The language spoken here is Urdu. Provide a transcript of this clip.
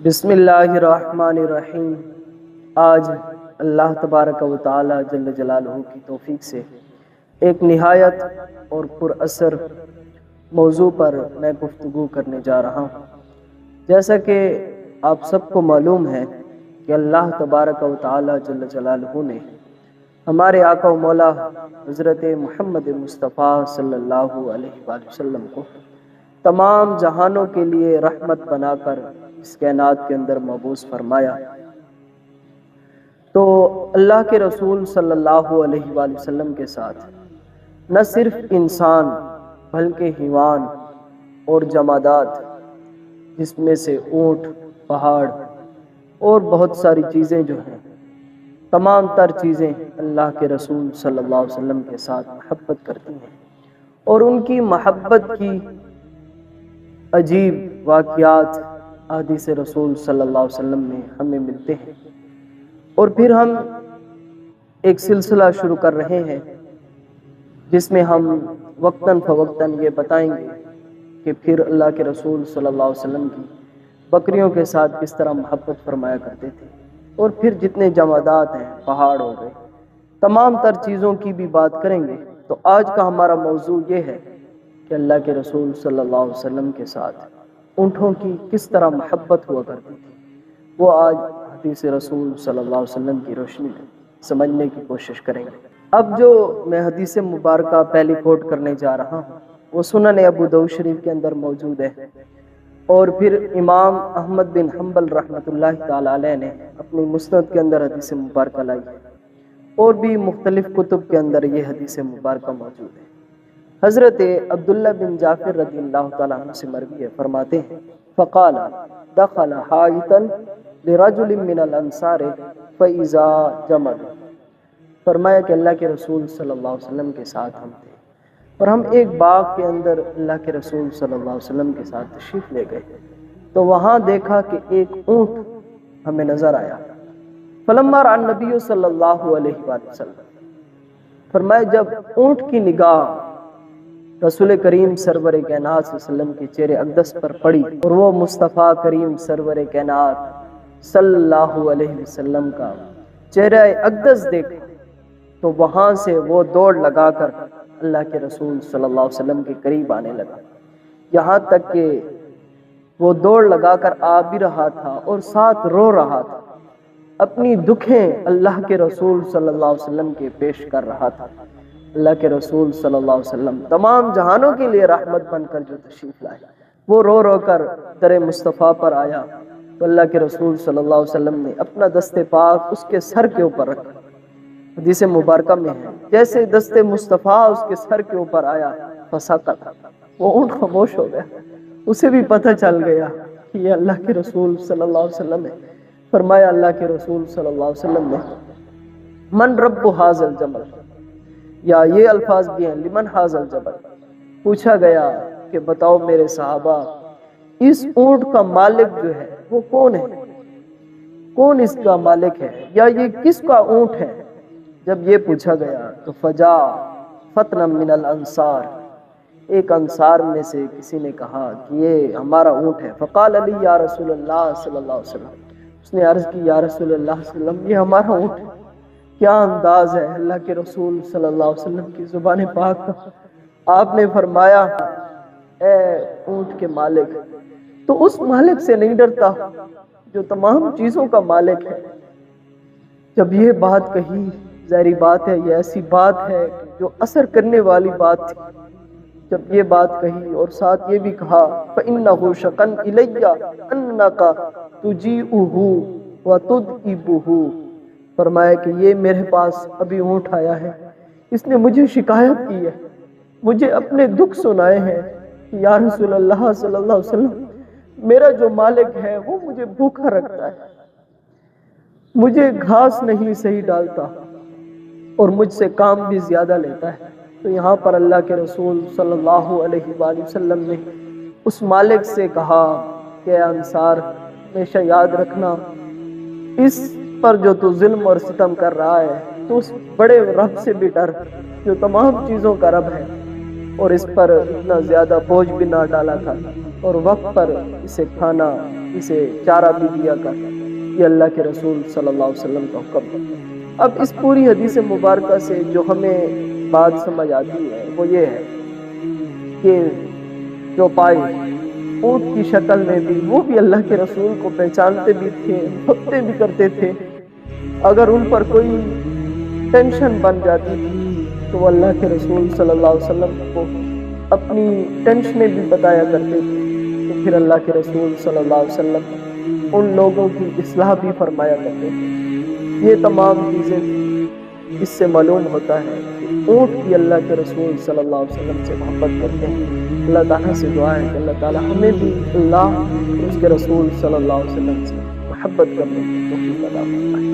بسم اللہ الرحمن الرحیم۔ آج اللہ تبارک و تعالی جل جلالہ کی توفیق سے ایک نہایت اور پر اثر موضوع پر میں گفتگو کرنے جا رہا ہوں۔ جیسا کہ آپ سب کو معلوم ہے کہ اللہ تبارک و تعالی جل جلالہ نے ہمارے آقا و مولا حضرت محمد مصطفیٰ صلی اللہ علیہ وآلہ وسلم کو تمام جہانوں کے لیے رحمت بنا کر اس کائنات کے اندر مبعوث فرمایا۔ تو اللہ کے رسول صلی اللہ علیہ وآلہ وسلم کے ساتھ نہ صرف انسان بلکہ حیوان اور جمادات، جس میں سے اونٹ، پہاڑ اور بہت ساری چیزیں جو ہیں، تمام تر چیزیں اللہ کے رسول صلی اللہ علیہ وسلم کے ساتھ محبت کرتی ہیں، اور ان کی محبت کی عجیب واقعات احادیث رسول صلی اللہ علیہ وسلم میں ہمیں ملتے ہیں۔ اور پھر ہم ایک سلسلہ شروع کر رہے ہیں جس میں ہم وقتاً فوقتاً یہ بتائیں گے کہ پھر اللہ کے رسول صلی اللہ علیہ وسلم کی بکریوں کے ساتھ کس طرح محبت فرمایا کرتے تھے، اور پھر جتنے جمادات ہیں، پہاڑ ہو گئے، تمام تر چیزوں کی بھی بات کریں گے۔ تو آج کا ہمارا موضوع یہ ہے کہ اللہ کے رسول صلی اللہ علیہ وسلم کے ساتھ اونٹوں کی کس طرح محبت ہوا کرتی تھی، وہ آج حدیث رسول صلی اللہ علیہ وسلم کی روشنی میں سمجھنے کی کوشش کریں گے۔ اب جو میں حدیث مبارکہ پہلی کوٹ کرنے جا رہا ہوں وہ سنن ابو داؤد شریف کے اندر موجود ہے، اور پھر امام احمد بن حنبل رحمۃ اللہ تعالی علیہ نے اپنی مسند کے اندر حدیث مبارکہ لائی ہے، اور بھی مختلف کتب کے اندر یہ حدیث مبارکہ موجود ہے۔ حضرت عبداللہ بن جعفر رضی اللہ تعالیٰ عنہ سے مروی ہے، فرماتے ہیں فقال دخل حائطا لرجل من الانصار فاذا جمل، فرمایا کہ اللہ کے رسول صلی اللہ علیہ وسلم کے ساتھ ہم تھے، اور ہم ایک باغ کے اندر اللہ کے رسول صلی اللہ علیہ وسلم کے ساتھ تشریف لے گئے، تو وہاں دیکھا کہ ایک اونٹ ہمیں نظر آیا۔ فلما رأى النبی صلی اللہ علیہ وآلہ وسلم، فرمایا جب اونٹ کی نگاہ رسول کریم سرور کائنات صلی اللہ علیہ وسلم کے چہرے اقدس پر پڑی، اور وہ مصطفیٰ کریم سرور کائنات صلی اللہ علیہ وسلم کا چہرہ اقدس دیکھا، تو وہاں سے وہ دوڑ لگا کر اللہ کے رسول صلی اللہ علیہ وسلم کے قریب آنے لگا، یہاں تک کہ وہ دوڑ لگا کر آ بھی رہا تھا اور ساتھ رو رہا تھا، اپنی دکھیں اللہ کے رسول صلی اللہ علیہ وسلم کے پیش کر رہا تھا۔ اللہ کے رسول صلی اللہ علیہ وسلم تمام جہانوں کے لیے رحمت بن کر جو تشریف لائے، وہ رو رو کر در مصطفیٰ پر آیا، تو اللہ کے رسول صلی اللہ علیہ وسلم نے اپنا دست پاک اس کے سر کے اوپر رکھا۔ حدیث مبارکہ میں ہے جیسے دست مصطفیٰ اس کے سر کے اوپر آیا فسکت، وہ اونٹ خاموش ہو گیا، اسے بھی پتہ چل گیا کہ یہ اللہ کے رسول صلی اللہ علیہ وسلم ہے۔ فرمایا اللہ کے رسول صلی اللہ علیہ وسلم نے من رب ھذا الجمل، یا یہ الفاظ بھی ہیں لمن ھذا الجبل، پوچھا گیا کہ بتاؤ میرے صحابہ اس اونٹ کا مالک جو ہے وہ کون ہے، کون اس کا مالک ہے، یا یہ کس کا اونٹ ہے؟ جب یہ پوچھا گیا تو فجا فتنا من الانصار، ایک انصار میں سے کسی نے کہا کہ یہ ہمارا اونٹ ہے۔ فقال علی یا رسول اللہ صلی اللہ علیہ وسلم، اس نے عرض کی یا رسول اللہ صلی اللہ علیہ وسلم یہ ہمارا اونٹ ہے۔ کیا انداز ہے اللہ کے رسول صلی اللہ علیہ وسلم کی زبان پاک کا۔ آپ نے فرمایا اے اونٹ کے مالک، تو اس مالک سے نہیں ڈرتا جو تمام چیزوں کا مالک ہے؟ جب یہ بات کہی، ظاہری بات ہے یہ ایسی بات ہے جو اثر کرنے والی بات تھی، جب یہ بات کہی اور ساتھ یہ بھی کہا فَإِنَّهُ شَقًا إِلَيَّ أَنَّكَ تُجِيئُهُ وَتُدْئِبُهُ، فرمایا کہ یہ میرے پاس ابھی اونٹ آیا ہے، اس نے مجھے شکایت کی ہے، مجھے اپنے دکھ سنائے ہیں کہ یا رسول اللہ صلی اللہ علیہ وسلم میرا جو مالک ہے وہ مجھے بھوکا رکھتا ہے، مجھے گھاس نہیں صحیح ڈالتا، اور مجھ سے کام بھی زیادہ لیتا ہے۔ تو یہاں پر اللہ کے رسول صلی اللہ علیہ وآلہ وسلم نے اس مالک سے کہا کہ اے انصار ہمیشہ یاد رکھنا اس پر جو تو ظلم اور ستم کر رہا ہے تو اس بڑے رب سے بھی ڈر جو تمام چیزوں کا رب ہے، اور اس پر اتنا زیادہ بوجھ بھی نہ ڈالا تھا، اور وقت پر اسے کھانا اسے چارہ بھی دیا کر، یہ اللہ کے رسول صلی اللہ علیہ وسلم کا حکم ہے۔ اب اس پوری حدیث مبارکہ سے جو ہمیں بات سمجھ آتی ہے وہ یہ ہے کہ جو پائے اونٹ کی شکل میں بھی، وہ بھی اللہ کے رسول کو پہچانتے بھی تھے، محبتیں بھی کرتے تھے۔ اگر ان پر کوئی ٹینشن بن جاتی تھی تو وہ اللہ کے رسول صلی اللہ علیہ وسلم کو اپنی ٹینشنیں بھی بتایا کرتے تھے، تو پھر اللہ کے رسول صلی اللہ علیہ وسلم ان لوگوں کی اصلاح بھی فرمایا کرتے تھے۔ یہ تمام چیزیں اس سے معلوم ہوتا ہے کہ اونٹ بھی اللہ کے رسول صلی اللہ علیہ وسلم سے محبت کرتے ہیں۔ اللہ تعالیٰ سے دعا ہے کہ اللہ تعالیٰ ہمیں بھی اللہ اور اس کے رسول صلی اللہ علیہ وسلم سے محبت کرنے کی توفیق عطا فرمائے۔